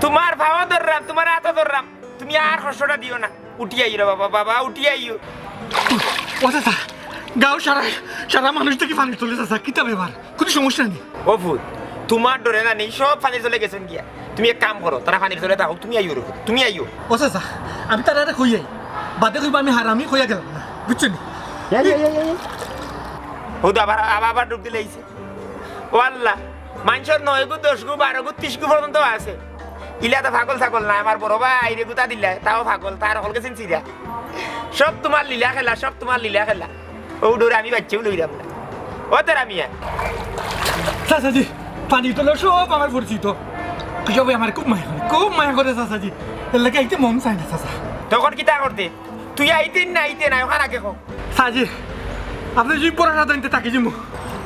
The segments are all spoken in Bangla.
তোমার ভাবা ধরলাম, তোমার হাতে ধরলাম, তুমি আর কষ্টটা দিও না। উঠি আইও রে বাবা, বাবা উঠি আইও। ও চাচা, গাঁও সারা সারা মানুষ থেকে পানি তুলে চাচা, কিতা ব্যাপার? কোনো সমস্যা নেই। ও ফুল, তোমার ডরে না নেই, সব পানি চলে গেছেন গিয়া। তুমি এক কাম করো, তারা পানির চলে থাকো, তুমি আইও রে, তুমি আইও। ও চাচা, আমি তার একটা কইয়াই বাদে কইবা আমি হারামি কইয়া গেলাম না, বুঝছো নি? ও তো আবার আবার ডুব দিলে আইছে। ও আল্লাহ, মানুষের 9 গু 10 গু 12 গু 30 গু পর্যন্ত আছে। ইলা তো ফাগল ছাগল না, আমার বড় ভাই রে গুতা দিলা, তাও ফাগল, তার হলকে চিনছি রা। সব তোমার লীলা খেলা, সব তোমার লীলা খেলা। ও ডোরে আমি বাচ্চাও লইলাম না। ও তোরা মিয়া চাচাজি, পানি তোলা সব আমার পরিচিত, সবাই আমার খুব মায়া করে চাচাজি, এর লাগে আইতে মন চায় না চাচা। তখন কিতা করতে? তুই আইতেন না আইতে না, ওখানে আগে কো। চাচাজি, আপনি যদি পড়াশোনা জানতে তাকে যাবো।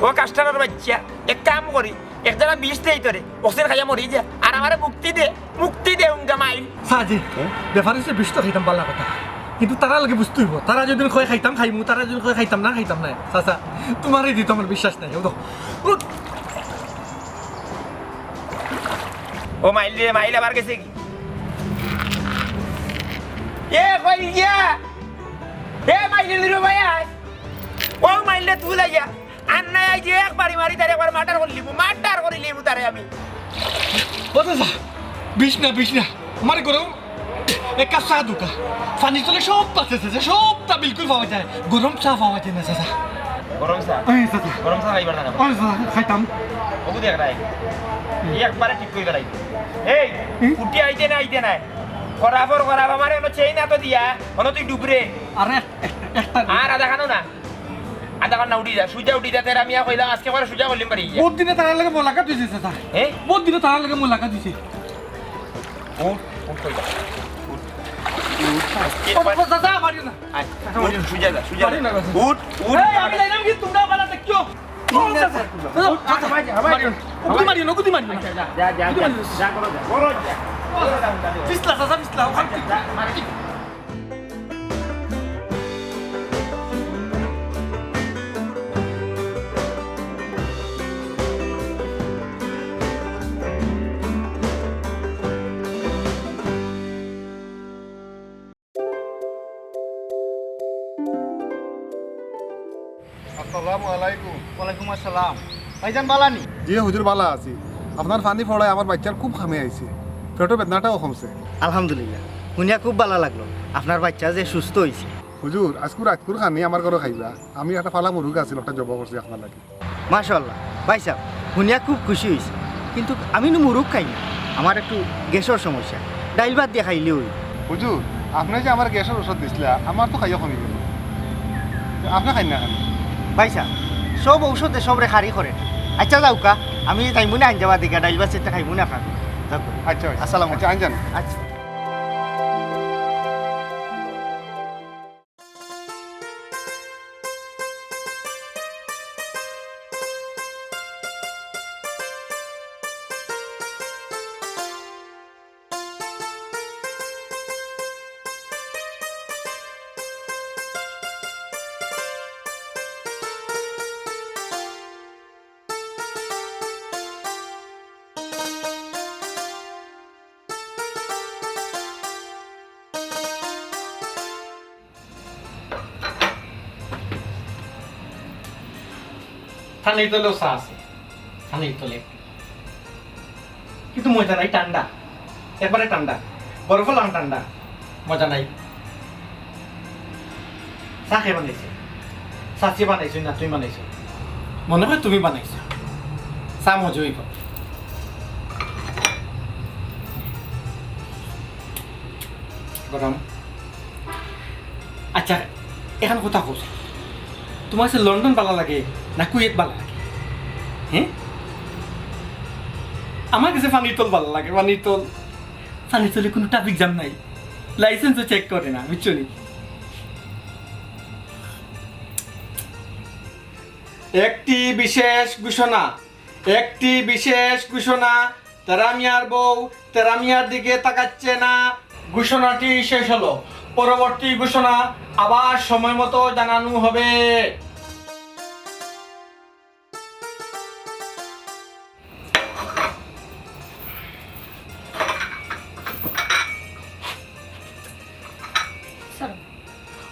ও কাস্টারের বাচ্চা, এক কাম করি, এক জায়গা 20 দেই তোরে, অক্সিজেন খাইয়া মরি যা, আর আমারে মুক্তি দে উঙ্গা মাইল। চাচাজি, ব্যাপার হচ্ছে বিষ্ট খাইতাম পাল্লা কথা, কিন্তু তারা লাগে বুঝতে হইব, তারা যদি কয় খাইতাম খাইমু, তারা যদি কয় খাইতাম না চাচা, তোমারই দিত আমার বিশ্বাস নাই। ও মাইল রে, মাইল আবার গেছে কি? এ কই গিয়া? এ মাইল রে ভাই আয়। ও মাইল রে তুই লাগিয়া। আর না আই যে একবারই মারি তারে, একবার মার্ডার করে লিমু তারে আমি। ও চাচা, বিষ না আমার গরম এক কাপ চা দুকা, পানি তোলে সব পাচ্ছে চাচা, সবটা বিলকুল পাওয়া যায়, গরম চা পাওয়া যায় না চাচা। গরম চা? চাচা গরম চা খাইবার না? খাইতাম। ওগু দেখ রাই। একবারে ঠিক কই গলাই। এই উঠি আইতে না। করাবর আমারে ono চেই না তো দিয়া, ono তুই ডুবরে। আরে একটা আর আধা খানো না। আধা খান না উঠি যা, সুজা উঠি যা, তেরা মিয়া কইলাম আজকে করে সুজা করলিম পারি। বহুত দিনে তার লাগে মোলাকাত দিছে চাচা, বহুত দিনে তার লাগে মোলাকাত দিছে। উঠ কই যা। ও চাচা মারিও না, সুজা যা। উঠ। এই আমি যাইলাম কি, তোমরা বালা দেখছো? গুদি মারিও না। যা করো যা। পিছলা চাচা, পিছলা ওখান থেকে। আসসালামু আলাইকুম। ওয়ালাইকুম আসসালাম। ভাইজান বালানি? জি হুজুর বালা আছি। আপনার পানি পড়ায় আমার বাচ্চার খুব খামে আইছে, পেটের বেদনাটাও কমছে। আলহামদুলিল্লাহ, শুনিয়া খুব ভালো লাগলো আপনার বাচ্চা যে সুস্থ হয়েছে। হুজুর আজকুর রাজকুর খানি আমার ঘরে খাইবা। আমি একটা ফালা মুরুগ আছিল, একটা জব করছি আপনার লাগে। মাশাআল্লাহ ভাই সাহেব, শুনিয়া খুব খুশি হয়েছে, কিন্তু আমি নো মুরুখ খাই না, আমার একটু গ্যাসের সমস্যা, ডাইল ভাত দিয়ে খাইলে ওই। হুজুর আপনি যে আমার গ্যাসের ওষুধ দিছিলা, আমার তো খাইয়া কমে গেল, আপনি খাই না খালি। ভাই সাহেব, সব ঔষধে সব রেখারি করে। আচ্ছা যাওকা, আমি যাইমু না আইন যাবা দিকে, ডাইল ভাত চেতে খাইমু না খান। আচ্ছা আসসালামু আচ্ছা আনজান। আচ্ছা। থানির তলেও চা আছে, থানির তলে, কিন্তু মজা নাই, ঠান্ডা, একবারে ঠান্ডা, বরফ লাম ঠান্ডা, মজা নাই। চা কে বানাইছে? চাচি বানাইছো না তুমি বানাইছো? মনে হয় তুমি বানাইছো। চা মজা হইব। গরম। আচ্ছা, এখন কথা কইছ, তোমার কাছে লন্ডন ভালো লাগে না কুয়েত ভালো লাগে? হ্যাঁ, আমার কাছে পানির তল ভালো লাগে। পানির তলে কোনো ট্রাফিক জ্যাম নাই, লাইসেন্সও চেক করে না, বুঝছো নি? একটি বিশেষ ঘোষণা, তেরামিয়ার বউ তেরামিয়ার দিকে তাকাচ্ছে না। ঘোষণাটি শেষ হলো, পরবর্তী ঘোষণা আবার সময় মতো জানানো হবে।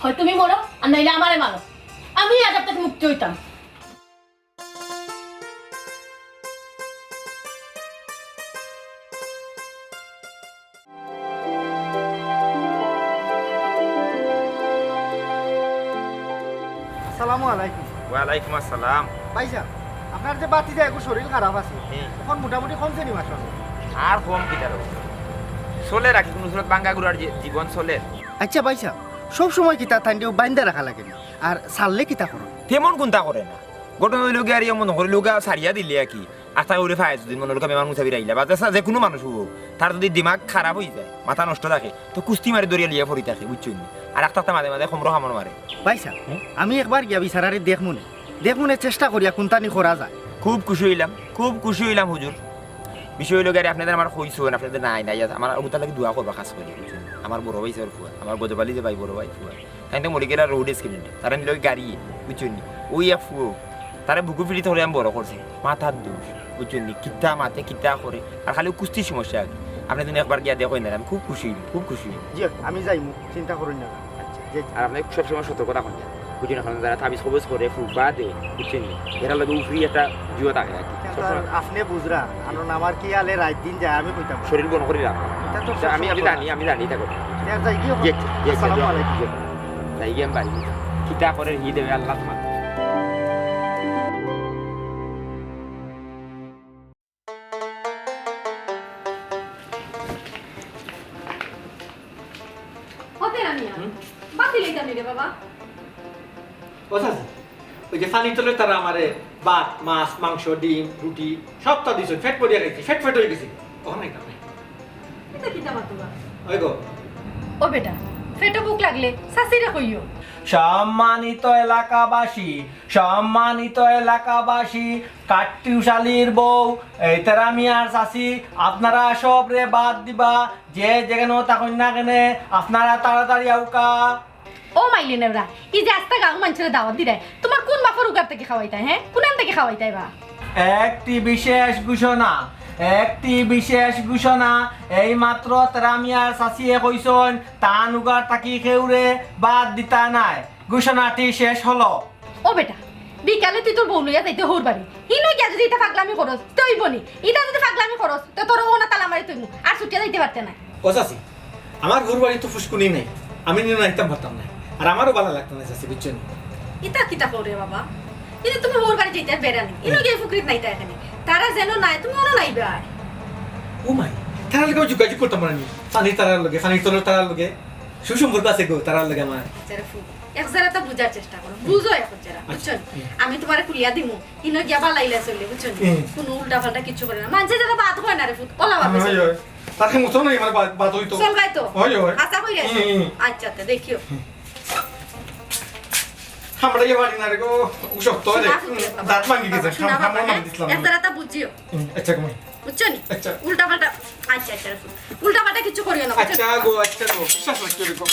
হয় তুমি মরো আর নাইলে আমারে মারো, আমি আজাব থেকে মুক্তি হইতাম। আসসালামু আলাইকুম। ওয়ালাইকুম আসসালাম। ভাই সাহেব, আপনার যে বাতি যায় শরীর খারাপ আছে, হুম। এখন মোটামুটি কমছে নি মাস আর কম কিটার চলে রাখি কোন সুরত বাঙ্গা গুড়ার জীবন চলে। আচ্ছা ভাই সাহেব, সব সময় কিতা থান্ডিও বাইন্দা রাখা লাগে না, আর সারলে কিতা করো? তেমন কোনটা করে না, ঘটনা হইল গিয়ে আর মনে করে লোক সারিয়া দিলে আর কি আশা করে ফায় যদি মনে লোক মেমান মুসাবি রাইলা বা যে কোনো মানুষ হবো তার যদি দিমাগ খারাপ হয়ে যায়, মাথা নষ্ট থাকে, তো কুস্তি মারি দরিয়া লিয়া পড়ি থাকে, বুঝছো নি? আর একটা মাঝে মাঝে সমর হামর মারে। ভাই সাহেব, আমি একবার গিয়া বিচারারে দেখমুনে চেষ্টা করিয়া কোনটানি করা যায়। খুব খুশি হইলাম, খুব খুশি হইলাম হুজুর। বিষয় হইল গাড়ি আপনাদের আমার কইছো আপনাদের নাই নাই আমার ওটা লাগে দোয়া করবা খাস করে, বুঝছো? আমার বড় ভাই স্যার ফুয়া, আমার গজবালি যে ভাই বড় ভাই ফুয়া, তাই তো মরে গেলা রোড এক্সিডেন্ট, তারা নিল গাড়ি, বুঝছো নি? ওই এক ফুয়ো তারা বুকু ফিরিতে হলে আমি বড় করছি, মাথার দোষ, বুঝছো নি? কিতা মাথে কিতা করে, আর খালি কুস্তির সমস্যা আর কি। আপনি যদি একবার গিয়া দেখেন না, আমি খুব খুশি হইলাম, খুব খুশি হইলাম। জি আমি যাইমু, চিন্তা করুন না। আচ্ছা, আর আপনি সবসময় সতর্কতা করেন, বুঝছেন? এখন যারা তাবিজ খবজ করে ফুফা দেয়, বুঝছেন নি? এরা লাগে উফরি একটা জিও থাকে আর কি। সবসময় আপনি বুঝরা, কারণ আমার কি আলে রাত দিন যায় আমি কইতাম। শরীর বন করে রাখবো, এটা তো আমি জানি তা করতে। যাই কি আসসালামু আলাইকুম। তাই গেম বাড়ি কিতা করে হি দেবে আল্লাহ তোমার। হতে আমি বাতি লইতাম রে বাবা। কথা আছে ওই যে ফানি তোলে তারা আমারে ভাত মাছ মাংস ডিম রুটি সব তো দিছে, ফেট পড়িয়া গেছি, ফেট হয়ে গেছি, ওখানে নাই কামে। এটা কি দাম তোবা? ওই গো ও বেটা, পেটে বুক লাগলে শাশিরে কইও। সম্মানিত এলাকাবাসী কাট্টিউশালীর বউ এই তেরামিয়ার চাষি, আপনারা সব রে বাদ দিবা, যে যেখানে তখন না কেনে আপনারা তাড়াতাড়ি আউকা। ও মাইলে নেওরা, এই যে আস্তা গাঁও মানুষের দাওয়াত দিলে তোমার কোন বাপর উগার থেকে খাওয়াইতাই? হ্যাঁ, কোন থেকে খাওয়াইতাই বা? একটি বিশেষ ঘোষণা এই মাত্র তেরামিয়ার চাষিয়ে কইসন তান উগার তাকি খেউরে বাদ দিতা নাই, ঘোষণাটি শেষ হলো। ও বেটা, বিকালে তুই তোর বউ লইয়া যাইতে হোর বাড়ি, হিনো গিয়া যদি এটা পাগলামি করস তুই বনি, এটা যদি পাগলামি করস তো তোর ওনা তালা মারি তুই আর ছুটিয়া যাইতে পারতে না। ও চাষি, আমার ঘর বাড়ি তো ফুসকুনি নেই, আমি নিয়ে নাইতাম পারতাম না, আর আমারও ভালো লাগতো না চাষি, বুঝছেন? এটা কিতা করে বাবা, এটা তুমি হোর বাড়ি যাইতে বেড়ানি, হিনো গিয়া ফুকরিত নাইতা এখানে, তারা যেন নাই তুমি ওনা নাই বেড়ায়। ও মাই, তারার লগে যোগাযোগ করতাম না আমি, পানির তারার লগে, পানির তলের তারার লগে সুসম্পর্ক আছে গো তারার লগে আমার। যারা ফুক এক যারা তা বুঝার চেষ্টা করো, বুঝো এখন যারা, বুঝছেন? আমি তোমারে খুলিয়া দিমু, হিনো গিয়া বালাইলা চলে, বুঝছেন? কোনো উল্টা পাল্টা কিছু করে না, মানুষে যারা বাদ হয় না রে ফুক, ওলা ভাবে তাকে মতো নাই আমার বাদ হইতো চল গাই তো হয় হয় আচ্ছা কই গেছে। আচ্ছা তে দেখিও আমরা এই বাড়ি না রে গো, উশক্ত রে দাঁত ভাঙি গেছে, আমরা নাম দিছিলাম। এক যারা তা বুঝিও, আচ্ছা কম বুঝছো নি? আচ্ছা। উল্টা পাল্টা আচ্ছা আচ্ছা উল্টা পাল্টা কিছু করিও না, বুঝছো? আচ্ছা গো বিশ্বাস রাখতে রে গো।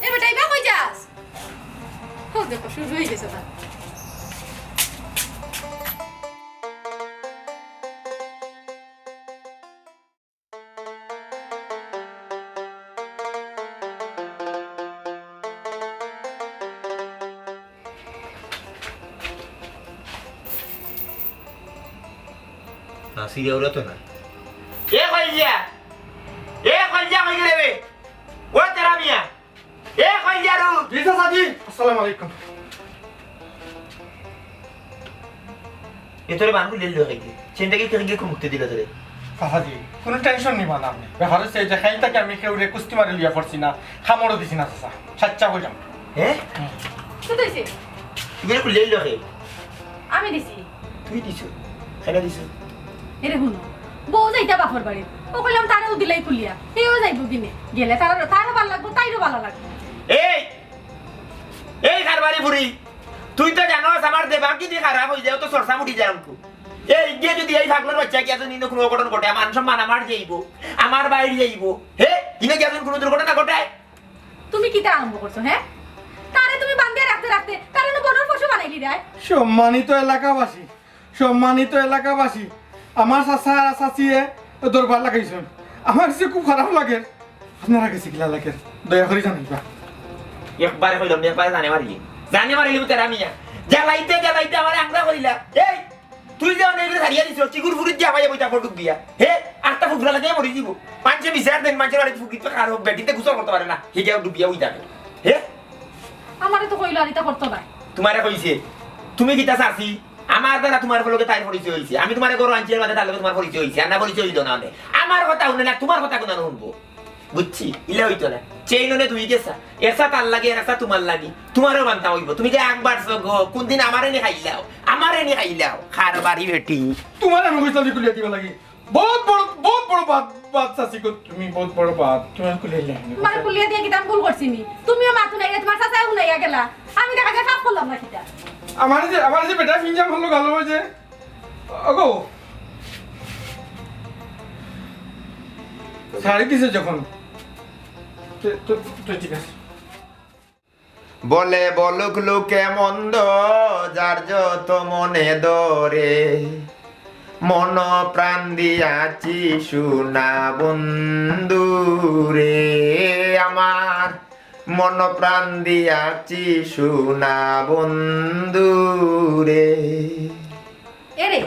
এ বেটা ইবা কই যাস? ও দেখো শুরু হয়ে গেছে তা। না সিরিয়া ওরা তো না এ কইয়া কই গেলে ও তেরামিয়া কইয়া রু রিজা সাজি, আসসালামু আলাইকুম। এ তোরে বানকু লেল খাইতে চিন্তা কি থেকে মুক্তি দিল তোরে সাজি কোনো টেনশন নিবা না, আপনি ব্যাপার হচ্ছে যে খাইতাকে আমি কেউ রে কুস্তি মারি লিয়া পড়ছি না, খামড়ও দিছি না চাচা, সাচ্চা হইলাম। হ্যাঁ কি কইছে? তুই কো লেল খাই আমি দিছি। তুই দিছো খাইলা দিছো এরে হুনো বউ যাইতা বাপর বাড়ি, ও কইলাম তারও দিলাই খুলিয়া, এও যাইব দিনে গেলে তারও ভালো লাগবো তাইরও ভালো লাগবে। এই কারবারি বুড়ি, তুই তো জানোস আমার দেবা কি দিয়ে খারাপ হয়ে যায়, তো সরসা মুড়ি যায় অঙ্কু। এই গিয়ে যদি এই ভাগলোর বাচ্চা কি এতদিন কোনো অঘটন ঘটে, মান সম্মান আমার যাইব, আমার বাইরে যাইব, হে কিনে কি এতদিন কোনো দুর্ঘটনা ঘটায়? তুমি কিটা আরম্ভ করছো? হ্যাঁ, তারে তুমি বান্ধিয়ে রাখতে রাখতে তারে না বড় পশু বানাইলি রে। সম্মানিত এলাকাবাসী আমার চাচা আর চাচিয়ে দরবার লাগাইছেন, আমার যে খুব খারাপ লাগে, আপনারা গেছে কিলা লাগে দয়া করে জানাইবা। একবারে কইলাম একবারে জানে মারিলি তেরা মিয়া জ্বালাইতে আমার আংরা কইলা এই তুই যে অনেক হারিয়া দিছ চিকুর ফুরিত যা ভাইয়া বইতা ফটুক দিয়া হে আটটা ফুকরা লাগে মরি দিব পাঁচে বিচার দেন মানুষের বাড়ি ফুকিত কার হোক বেটিতে গুছল করতে পারে না হিজাও ডুবিয়া উই যাবে হে আমারে তো কইলো আনিতা করতো না তোমারে কইছে তুমি কিতা চাচ্ছি আমার দ্বারা তোমার লগে তাই পরিচয় হইছে আমি তোমারে গরু আনছি বাদে তার লগে তোমার পরিচয় হইছে আর না পরিচয় হইতো না আমার কথা শুনে না তোমার কথা কোন শুনবো বুঝছি ইলা হইতো না চেইননে তুই গেছা এসা তার লাগে এসা তোমার লাগি তোমারও বান্তা হইব তুমি যে একবার কোন দিন আমারে নি খাইলাও খার বাড়ি বেটি তোমার আমি কইতাম যে কুলিয়া দিবা লাগি বহুত বড় বাত চাচি কো তুমি বহুত বড় বাত তুমি কুলিয়া মানে কুলিয়া দিয়ে কিতাম ভুল করছিনি তুমিও মাথু নাই তোমার চাচা হুনাইয়া গেলা আমি দেখা যায় কাজ করলাম না কিটা আমার যে বেটা ফিনজাম ভালো গালো যে ওগো শাড়ি দিছে যখন তো ঠিক আছে বলে বলুক লোকে মন্দ যার যত মনে দরে মন প্রাণ দিয়াছি শুনা বন্ধু রে আমার মন প্রাণ দিয়াছি শুনা বন্ধু রে এরে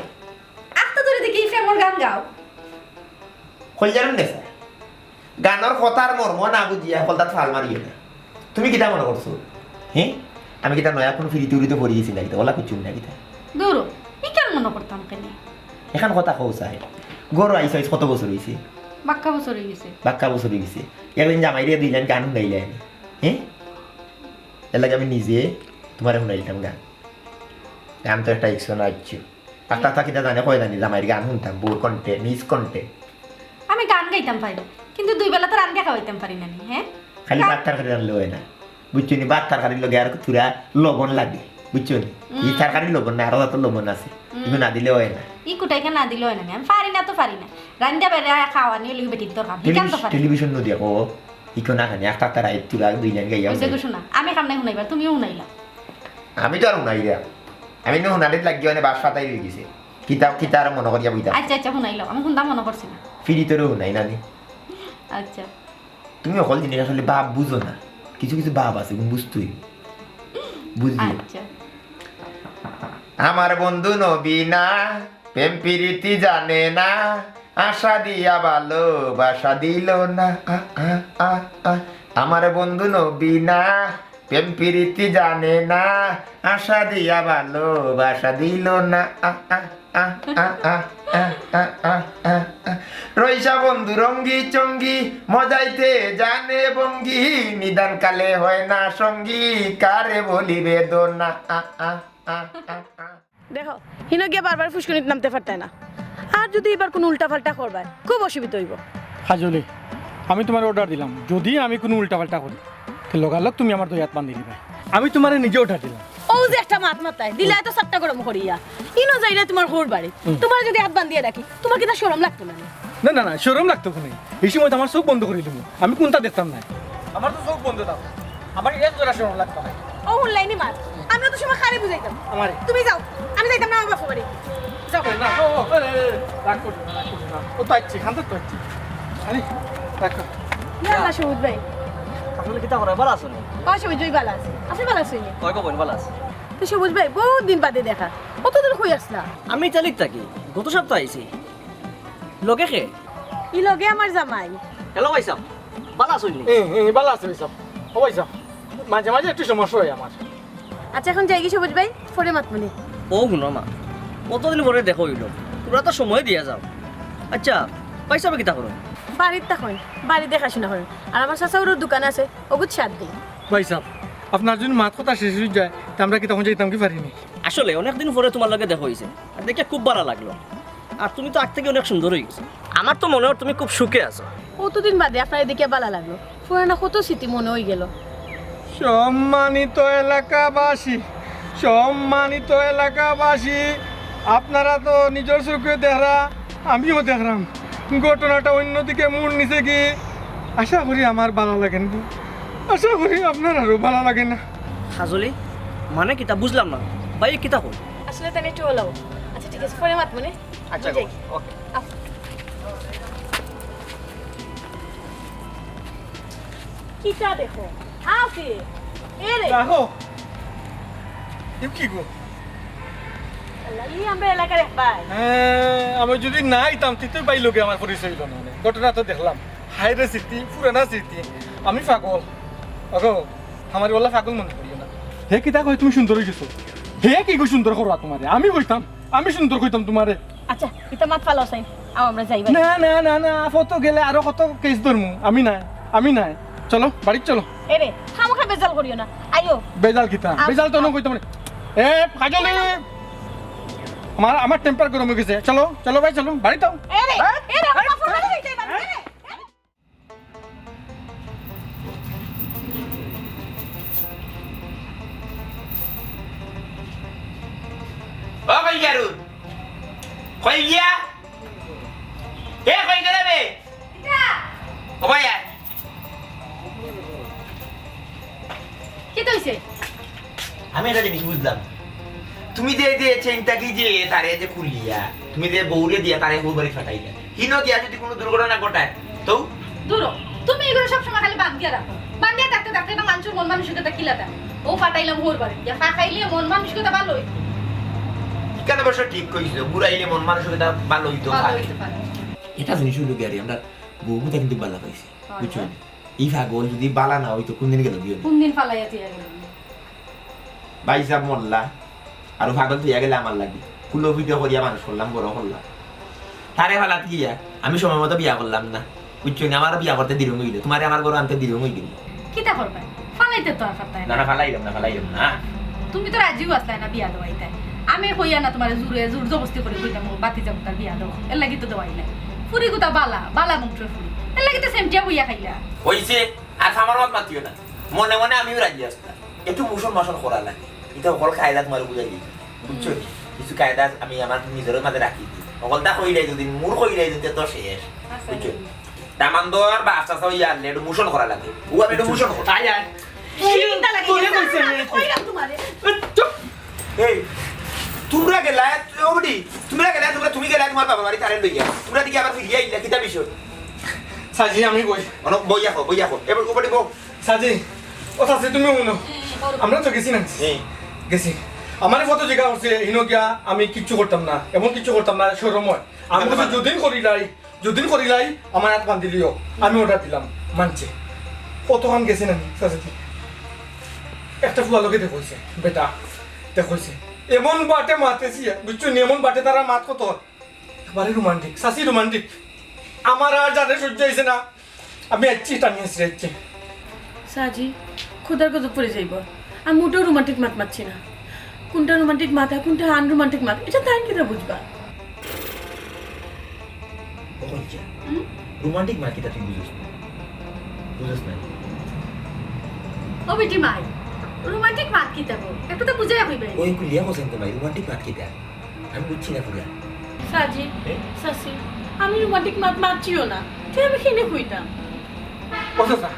আত্মা ধরে দেখি ফেমর গান গাও কই জানেন না স্যার গানের কথার মর্ম না বুঝিয়া কলতাত ফাল মারিয়ে না তুমি কিটা মনে করছো হ্যাঁ আমি কিটা নয়া কোনো ফিরিতে উড়িতে পড়িয়েছি না কিতা ওলা কিছু না কিতা দূর ই কেন মনে করতাম কেন এখন কথা কৌ চাই গরু আইস আইস কত বছর হয়েছে বাক্কা বছর হয়ে গেছে বাক্কা বছর হয়ে গেছে একদিন জামাই দিয়ে দিলেন গান শুনাইলেন হ্যাঁ এর লাগে আমি নিজে তোমার শুনাইলাম গান তো একটা ইকশন আসছো একটা কিতা জানে কয় জানি জামাইয়ের গান শুনতাম বোর কণ্ঠে নিজ কণ্ঠে আমি গান গাইতাম পারি কিন্তু দুই বেলা তো রান্না খাওয়াইতাম পারি না হ্যাঁ খালি ভাত তরকারি রান্নলে হয় না বুঝছো নি ভাত তরকারির লগে আর থুরা লবণ লাগে বুঝছো নি এই তরকারি লবণ না আরো তো লবণ আছে কিন্তু না দিলে হয় না ই কুটাইকে না দিলে হয় না আমি পারি না তো পারি না রান্না বেড়ে খাওয়া নিয়ে লগে বেটির দরকার হিকাম তো পারি টেলিভিশন নদিয়া ও ইকো না খানি একটা তারা তুরা দুই লাইন গাইয়া বুঝে গেছো না আমি কাম নাই শুনাইবার তুমিও শুনাইলা আমি তো আর শুনাই রে আমি না শুনাইতে লাগিয়ে মানে বাস ফাটাই রয়ে গেছে কিতা আর মনে করিয়া বুঝতাম আচ্ছা আচ্ছা শুনাইলাম আমি শুনতাম মনে করছি না ফিরি তোরও শুনাই না নি আচ্ছা তুমি অকল জিনিস আসলে বাপ বুঝো না কিছু কিছু বাপ আছে বুঝতুই বুঝলি আচ্ছা আমার বন্ধু নবীনা প্রেম প্রীতি জানে না আশা দিয়া ভালোবাসা দিল না আমার বন্ধু নবীনা প্রেম প্রীতি জানে না আশা দিয়া ভালোবাসা দিল না রইসা বন্ধু রঙ্গি চঙ্গি মজাইতে জানে বঙ্গি নিদান কালে হয় না সঙ্গী কারে বলি বেদনা দেখো হিনো গিয়ে বারবার ফুসকুনিতে নামতে পারতে না আর যদি এবার কোনো উল্টাপাল্টা করবার খুব অসুবিধা হইব হাজলি আমি তোমার অর্ডার দিলাম যদি আমি কোনো উল্টাপাল্টা করি তো লগালগ তুমি আমার দই হাত বান্ধি দিবে আমি তোমার নিজে অর্ডার দিলাম ও যে একটা মাত মাতায় দিলাই তো সাতটা গরম করিয়া ইনো যাইলে তোমার ঘর বাড়ি তোমার যদি হাত বান্ধিয়ে রাখি তোমার কি তা শরম লাগতো না না শরম লাগতো কোনে এই সময় তো আমার চোখ বন্ধ করে দিবো আমি কোনটা দেখতাম না আমার তো চোখ বন্ধ দাও আমার এক জোড়া শরম লাগতো না ও অনলাইনে মার আমি তো সময় খারে বুঝাইতাম আমারে তুমি যাও আমি যাইতাম না আমার বাপা বাড়ি যাও না ও রাগ করো না ও তো আইছি খান তো আইছি আরে রাখো ইয়াল্লা সবুজ ভাই আসলে কিতা করে ভালো আছো না ও সবুজ ভাই ভালো আছে আপনি ভালো আছেন কয় কবেন ভালো আছে তো সবুজ ভাই বহুত দিন বাদে দেখা কতদিন কই আসলা আমি ইতালিত থাকি গত সপ্তাহ আইছি লগে খে ই লগে আমার জামাই হ্যালো ভাই সাহেব ভালো আছো নি ভালো আছে সব ও ভাই সব মাঝে মাঝে একটু সমস্যা হয় আমার আচ্ছা এখন যাই কি সবুজ ভাই ফোনে মাত মনে ও গুণ মা কতদিন পরে দেখো হইল তোরা তো সময় দিয়া যাও আচ্ছা ভাই সাহেব কিতা করো বাড়ির তখন বাড়ি দেখাশোনা করেন আর আমার শাশুড়ির দোকান আছে ওগুলো সাত দিন ভাই সাহেব আপনার যদি মাত কথা শেষ হয়ে যায় তা আমরা কি তখন যাইতাম কি পারিনি আসলে অনেকদিন পরে তোমার লগে দেখা হয়েছে আর দেখে খুব ভালো লাগলো আর তুমি তো আগ থেকে অনেক সুন্দর হয়ে গেছো আমার তো মনে হয় তুমি খুব সুখে আছো কতদিন বাদে আপনার এদিকে ভালো লাগলো পুরানো কত স্মৃতি মনে হয়ে গেল সম্মানিত এলাকাবাসী আপনারা তো নিজের চোখে দেখরা আমিও দেখলাম ঘটনাটা অন্যদিকে মন নিছে কি আশা করি আমার ভালো লাগেন আশা করি আপনার আরো ভালো লাগে না হাজলি মানে কিতা বুঝলাম না ভাই কিতা হল আসলে তাই একটু হলো আচ্ছা ঠিক আছে ফোনে মাত মনে আচ্ছা ওকে কিটা দেখো আফি এ রে রাখো কি গো আল্লাহ, এই আমরা এলাকার এক ভাই আমি যদি না আইতাম তুই পাই লোকে আমার পরিচয় হইল না ঘটনা তো দেখলাম হাইরে স্মৃতি পুরানা স্মৃতি আমি পাগল অগো আমার বলা পাগল মনে করিও না হে কি দেখো তুমি সুন্দর হয়েছো হে কি গো সুন্দর করবা তোমারে আমি কইতাম আমি সুন্দর কইতাম তোমারে আচ্ছা এটা মাত ফালাও সাইন আমরা যাই ভাই না না না না ফটো গেলে আরো কত কেস ধরমু আমি নাই চলো বাড়ি চলো এ রে খামোখা বেজাল করিও না আইও বেজাল কিতা বেজাল তো না কইতাম এ কাজলে আমার টেম্পার গরম হয়ে গেছে চলো চলো ভাই চলো বাড়ি যাও এ রে আমার কাপড় ফেলে দিতে পারবে এ রে ও কই গেরু কই গিয়া এ কই গেলে বে ও ভাই আয়। কি তো হইছে আমি এটা জিনিস বুঝলাম তুমি যে যে চেনটা কি যে তারে যে খুলিয়া তুমি যে বউরে দিয়া তারে বউ বাড়ি ফাটাইলা হিনো দিয়া যদি কোনো দুর্ঘটনা ঘটায় তো দূর তুমি এগুলো সবসময় খালি বাদ দিয়ে রাখো বাদ দিয়ে থাকতে থাকতে না মানুষের মন মানসিকতা কিলাতা ও ফাটাইলাম হোর বাড়ি দিয়া খাইলে মন মানসিকতা ভালো হইতো কেন বসে ঠিক কইছিল বুড়াইলে মন মানসিকতা ভালো হইতো ভালো হইতে পারে এটা জিনিস হইলো কি আরে আমরা বউটা কিন্তু বালা পাইছি বুঝছো এই পাগল যদি বালা না হইতো কোন দিন গেল বিয়ে কোন দিন ফালাইয়া দিয়া গেল ভাই সাহেব মরলা আর পাগল তুই গেলে আমার লাগি কুলো ভিডিও করিয়া মানুষ করলাম বড় করলাম তারে ফালাত গিয়া আমি সময় মতো বিয়া করলাম না বুঝছো না আমার বিয়া করতে দিরুম হইলো তোমারে আমার ঘর আনতে দিরুম হই গেল কিতা করবে ফালাইতে তো আর ফাটাই না না ফালাইলাম না তুমি তো রাজিও আসলাই না বিয়া দেওয়াইতে আমি কইয়া না তোমার জোর জবস্তি করে কইতাম বাতি যাব তার বিয়া দাও এর লাগি তো দেওয়াই নাই ফুরি গুতা বালা মুখে ফুরি এর লাগি তো সেমটিয়া বইয়া খাইলা হইছে আর আমার মত মাতিও না মনে মনে আমিও রাজি আসতাম একটু মুসলমান করা লাগে এটা সকল কায়দা তোমার বুঝাই দিই বুঝছো কিছু কায়দা আমি আমার নিজের মাঝে রাখি দিই সকলটা কইলাই যদি মূর কইলাই যদি তো শেষ বুঝছো দামান্দর বা আস্তে আস্তে ইয়া একটু মুসল করা লাগে ও আমি একটু মুসল করা আয় আয় চিন্তা লাগে তোরে কইছে আমি কইরাম তোমারে চুপ এই তোমরা গেলা ওবডি তোমরা গেলা তুমি গেলা তোমার বাবা বাড়ি তারে লইয়া তোমরা দিকে আবার ফিরিয়া ইলা কিতা বিষয় সাজি আমি কই অনেক বইয়া হো এবার ওবডি বউ সাজি ও সাজি তুমি শুনো আমরা তো গেছি না গেছি আমার কত জায়গা হচ্ছে হিনো গিয়া আমি কিচ্ছু করতাম না এমন কিছু করতাম না সরময় আমি বলছি যদিন করিলাই আমার হাত বান্ধিলিও আমি অর্ডার দিলাম মানছে কতক্ষণ গেছি না সাজি একটা ফুয়া লোকে দেখছে বেটা দেখছে এমন বাটে মাতেছি বুঝছো নি এমন বাটে তারা মাত কত একেবারে রোমান্টিক সাসি রোমান্টিক আমার আর জানে সহ্য হয়েছে না আমি আচ্ছি টানিয়েছি আচ্ছি সাজি খুদার কত পড়ে যাইব আমি মোটেও রোমান্টিক মাত মারছি না কোনটা রোমান্টিক মাত আর কোনটা আনরোমান্টিক মাত এটা তাই কিনা বুঝবা রোমান্টিক মার্কেটটা তুই বুঝছ না ও বেটি মাই রোমান্টিক মাত কিতা গো একটু তো বুঝাই হইবে ওই কুলিয়া কোসেন তো ভাই রোমান্টিক মার্কেটটা আমি বুঝছি না পুরা সাজি সাসি আমি রোমান্টিক মাত মারছিও না তুই আমি কিনে কইতাম চাচা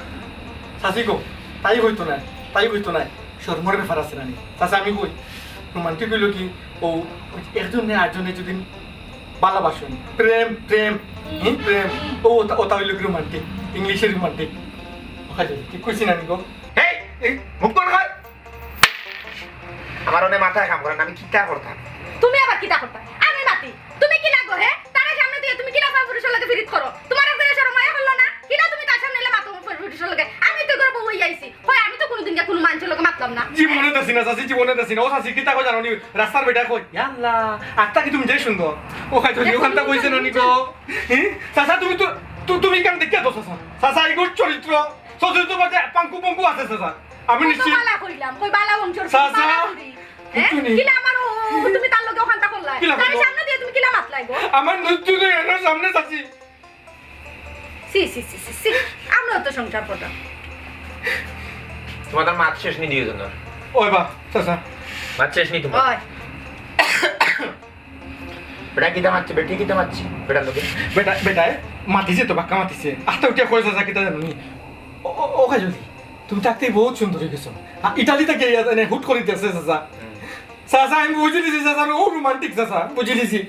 চাচি গো তাই হইতো না শর্মর ব্যাপার আছে নানি চাচা আমি কই রোমান্টিক হইল কি ও একজনে আরেকজনে যদি ভালোবাসেন প্রেম ওটা হইল কি রোমান্টিক ইংলিশের রোমান্টিক ঠিক কইছি নানি গো এই মুখ বন্ধ কর আমার অনেক মাথায় কাম করে না আমি কিটা করতাম তুমি আবার কিতা করতা আমি মাতি তুমি কি না গো হে তারে সামনে দিয়ে তুমি কিলা পুরুষের লগে ফিরিত করো তোমার উপরে শরম মায়া হলো না কিলা তুমি তার সামনে এলে মাতো পুরুষের লগে আমি তো করব হই আইছি কই আমি তো কোনোদিন কোনো মানুষের লগে মাতলাম না জীবনে দেছি না চাচি জীবনে দেছি না ও চাচি কিতা কই জানো নি রাস্তার বেটা কই আল্লাহ আত্মা কি তুমি যে সুন্দর ও খাই তো ওখানটা কইছে নানি গো চাচা তুমি তো তুমি কেন দেখিয়া তো চাচা ইগোর চরিত্র বাজে পাঙ্কু আছে চাচা আমি নিশ্চিত বালা কইলাম কই বালা বংশর চাচা, কিলা আমার তুমি তার লগে ওখানটা করলা তার সামনে দিয়ে তুমি কিলা মাতলাই গো আমার নতুন এর সামনে চাচি সি আমরা তো সংসার করতাম তোমাদের মাছ শেষ নি দিও জন্য ওই বা চাচা মাছ শেষ নি তোমার ওই বেটা কিটা মারছে বেটি কিটা মারছে বেটা লোকে বেটায় মাতিছে তো বাক্কা মাতিছে আস্তে উঠে কই চাচা কিতা জানো নি ও খাই যদি তুমি থাকতে বহুত সুন্দর হয়ে গেছো ইটালি থেকে হুট করে দিয়েছে চাচা চাচা আমি বুঝে দিছি চাচা ও রোমান্টিক চাচা বুঝে দিছি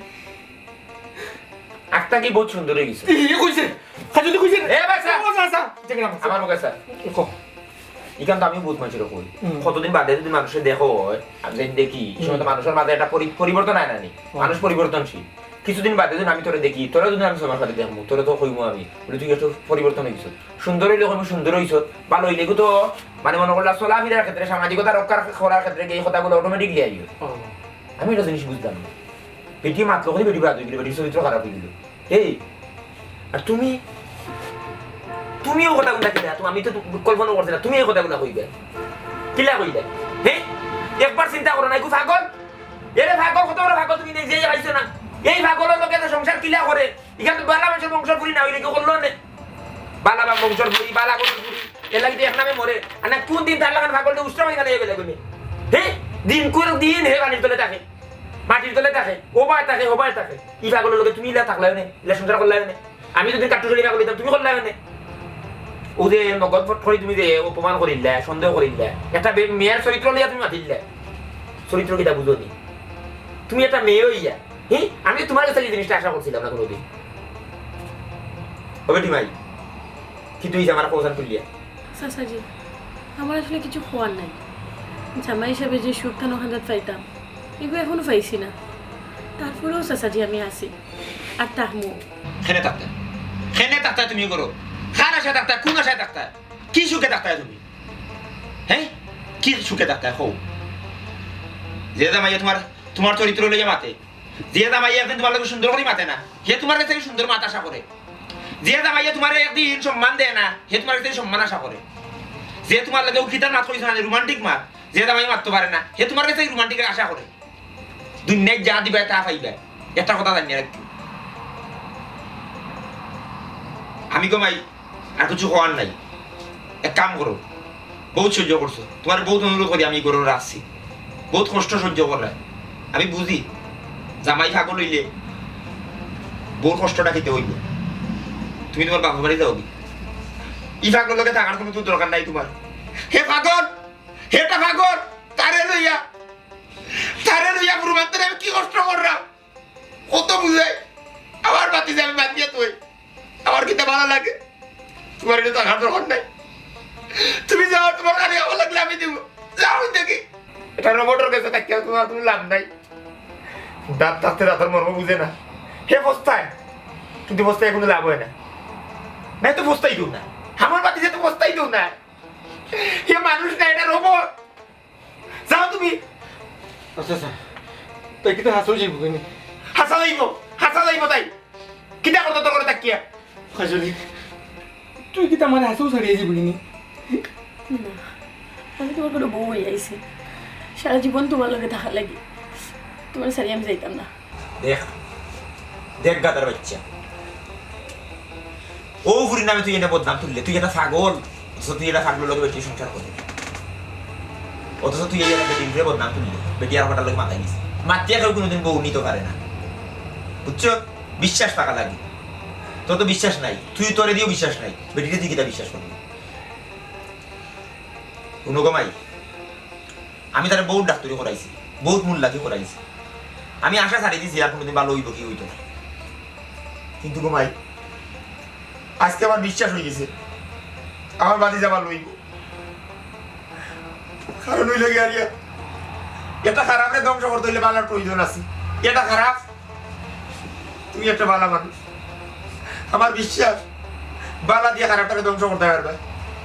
আক্তা কি বহুত সুন্দর হয়ে গেছে কইছে খাই যদি কইছে এ বাসা ও চাচা যেখানে আমার মুখে স্যার কো এখান তো আমি বহুত মানুষের কই কতদিন বাদে যদি মানুষের দেখো আমি যদি দেখি এই সময় তো মানুষের মাঝে একটা পরিবর্তন আয় না নি মানুষ পরিবর্তনশীল কিছুদিন বাদে যদি আমি তোরে দেখি তোরা যদি আমি সবার সাথে দেখবো তোরা তো কইমু আমি বলে তুই একটু পরিবর্তন হইছ সুন্দর হইলে আমি সুন্দর হইছ ভালো হইলে তো মানে মনে করলাম চলাফেরার ক্ষেত্রে সামাজিকতা রক্ষা করার ক্ষেত্রে এই কথাগুলো অটোমেটিকলি আইও আমি এটা জিনিস বুঝলাম না বেটি মাত্র করে বেটি বাদ হয়ে গেল বেটির চরিত্র খারাপ হয়ে গেল এই আর তুমিও কথাগুলা কিনা তুমি আমি তো কল্পনা করছি না তুমি এই কথাগুলা কইবে কিলা কইলে হ্যাঁ একবার চিন্তা করো না একটু পাগল এরে পাগল কত বড় পাগল তুমি নিজে যাইছো না এই পাগলের লোকে তো সংসার কিলা করে এখানে তো বালা মানুষের বংশ পুরি না হইলে কেউ করলো না বালা বা বংশর পুরি বালা বংশর পুরি এর লাগে এক নামে মরে আর না কোন দিন তার লাগান পাগলটা উষ্টা হয়ে গেলে এগুলো তুমি হ্যাঁ দিন করে দিন হে পানির তলে থাকে মাটির তলে থাকে ওবায় থাকে ই পাগলের লোকে তুমি ইলা থাকলে না ইলা সংসার করলে না আমি যদি কাটুরি পাগল দিতাম তুমি করলে না ও যে নগদ করে তুমি যে অপমান করিলে সন্দেহ করিলে একটা মেয়ের চরিত্র লিয়া তুমি মাতিলে চরিত্র কিটা বুঝো নি তুমি একটা মেয়ে হইয়া হ্যাঁ আমি তোমার কাছে এই জিনিসটা আশা করছিলাম না কোনোদিন হবে ভাই কি তুই আমার প্রধান তুলিয়া চাচাজি আমার আসলে কিছু খোয়ার নাই জামাই হিসাবে যে সুখটা ওখানটাত পাইতাম এগুলো এখনো পাইছি না তারপরেও চাচাজি আমি আসি আর তাহমু খেনে থাকতা তুমি করো খার আশায় থাকতা কোন আশায় থাকতা কি সুখে থাকতা তুমি হ্যাঁ কি সুখে থাকতা হো যে দামাইয়া তোমার চরিত্র লইয়া মাতে যে দামাইয়া একদিন তোমার লোক সুন্দর করে মাতে না হে তোমার কাছে সুন্দর মাত আশা করে যে দামাইয়া তোমার একদিন সম্মান দেয় না হে তোমার কাছে সম্মান আশা করে যে তোমার লাগে উকিতার মাত কইছ না রোমান্টিক মাত যে দামাই মারতে পারে না হে তোমার কাছে রোমান্টিকের আশা করে দুনিয়ায় যা দিবা তা পাইবা একটা কথা জানিয়ে রাখি আমি কমাই আর কিছু হওয়ার নাই এক কাম করো বহুত সহ্য করছো তোমার বহুত অনুরোধ করি আমি গরু রাখছি বহুত কষ্ট সহ্য করে আমি বুঝি জামাই ফাগল হইলে বহুত কষ্টটা খেতে হইব তুমি তোমার বাপা বাড়ি যাও ই ফাগল লোকে থাকার কোনো দরকার নাই তোমার হে ফাগল হেটা ফাগল তারে লইয়া পুরো আমি কি কষ্ট করলাম কত বুঝাই আমার বাতি যে আমি বাদ দিয়ে তুই আমার কিতা ভালো লাগে তোমার এটা টাকার দরকার নাই তুমি যাও তোমার কাছে ভালো লাগলে আমি দিব যাও দেখি এটা রোবটের কাছে থাকিয়া তোমার কোনো লাভ নাই দাঁত থাকতে দাঁতের মর্ম বুঝে না হে বস্তায় কিন্তু বস্তায় কোনো লাভ হয় না নাই তো বস্তাই দিও না আমার বাতি যে তো বস্তাই দিও না হে মানুষ না এটা রোবট যাও তুমি আচ্ছা আচ্ছা তাই কিন্তু হাসও যাইব কিনি হাসা যাইব তাই কিতা করতে তোর করে তাকিয়া আসলে তুই কি আমার হাসও ছাড়িয়ে যাবি কিনি আমি তোমার কোনো বউ হয়ে আইছি সারা জীবন তোমার লগে থাকা লাগি তোমার সারি আমি যাইতাম না দেখ গাদার বাচ্চা ও ঘুরি নামে তুই এটা বদনাম তুললে তুই এটা ছাগল অথচ তুই এটা ছাগলের লোক বেশি সংসার করলি অথচ তুই এই বেটির বদনাম তুললি বেটি আর হঠাৎ লোক মাথায় নিস মাতিয়া কেউ কোনোদিন বউ নিতে পারে না বুঝছো বিশ্বাস থাকা লাগে তোর তো বিশ্বাস নাই তুই তোরে দিয়েও বিশ্বাস নাই বেটিতে তুই কিটা বিশ্বাস করবি অনুগমাই আমি তার বহুত ডাক্তারি করাইছি বহুত মূল্যাকি করাইছি আমি আশা ছাড়ি দিয়েছি আর কোনোদিন ভালো হইব কি হইতো না কিন্তু গোমাই আজকে আমার বিশ্বাস হয়ে গেছে আমার বাড়ি যাবার লইব কারণ হইল গিয়া এটা খারাপে ধ্বংস করতে হইলে বালার প্রয়োজন আছে এটা খারাপ তুমি একটা বালা মানুষ আমার বিশ্বাস বালা দিয়ে খারাপটাকে ধ্বংস করতে পারবে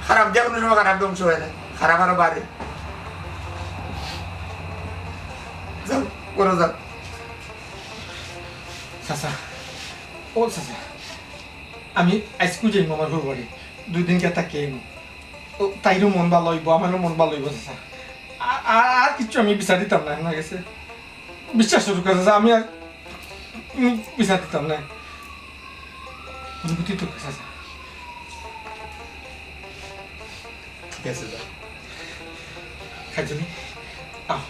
খারাপ দিয়ে কোনো সময় খারাপ ধ্বংস হয় না খারাপ আরো বাড়ে যাও করো যাও চাচা ও চাচা আমি আইসকুল যাইম আমার ঘর বাড়ি 2 দিন কে থাকি আইম ও তাইরও মন ভালো হইব আমারও মন ভালো হইব চাচা আর কিছু আমি বিচার দিতাম না না গেছে বিশ্বাস শুরু করে চাচা আমি আর বিচার দিতাম না অনুভূতি তো চাচা ঠিক আছে যাও খাজনি আও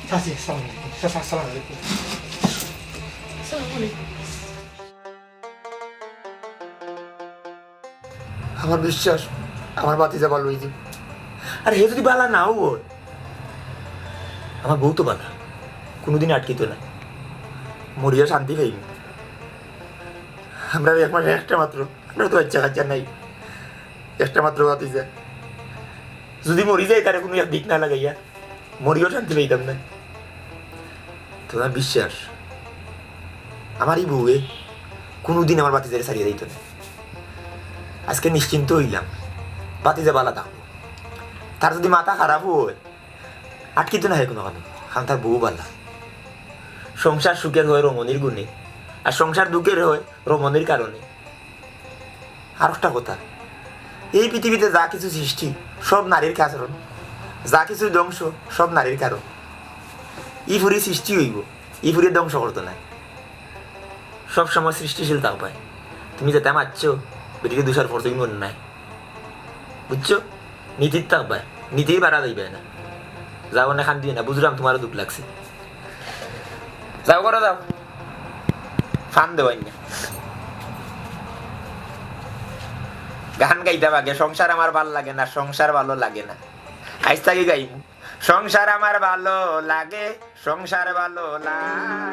চাচি আসসালামু আলাইকুম চাচা আসসালামু আলাইকুম আসসালামু আলাইকুম আমার বিশ্বাস আমার বাতি যাবার লই দিব আর হে যদি বালা নাও হয় আমার বউ তো বালা কোনোদিন আটকিত না মরিয়া শান্তি পাইনি আমরা একমাত্র একটা মাত্র আমরা তো বাচ্চা কাচ্চা নাই একটা মাত্র ভাতিজা, যদি মরি যায় তারে কোনো দিক না লাগাইয়া মরিও শান্তি পাইতাম না। তোমার বিশ্বাস আমার এই বউয়ে কোনোদিন আমার বাতিজারে ছাড়িয়ে দিত না। আজকে নিশ্চিন্ত হইলাম বাতিজা বালা থাকবো। তার যদি মাথা খারাপ হয় আটকিত না হয় কোনো কারণে, কারণ তার বউ বালা। সংসার সুখের হয় রমণীর গুণে, আর সংসার দুঃখের হয় রমণীর কারণে। আর একটা কথা, এই পৃথিবীতে যা কিছু সৃষ্টি সব নারীর কারণ, যা কিছু ধ্বংস সব নারীর কারণ। ই ফুরি সৃষ্টি হইব, ই ফুরি ধ্বংস করতো না। সবসময় সৃষ্টিশীল তাও পায়। তুমি যেতে মারছ বেটিকে দুষার পর তুমি মনে নাই, বুঝছো? নীতির তাও পায়, নীতির বাড়া দিবে না। যাও না, খান দিয়ে না, বুঝলাম তোমারও দুঃখ লাগছে। যাও করো, যাও, ফান দেওয়াই না। গান গাইতে পাগে, সংসার আমার ভালো লাগে না, সংসার ভালো লাগে না। আজ থেকে গাইব, সংসার আমার ভালো লাগে, সংসার ভালো লাগে।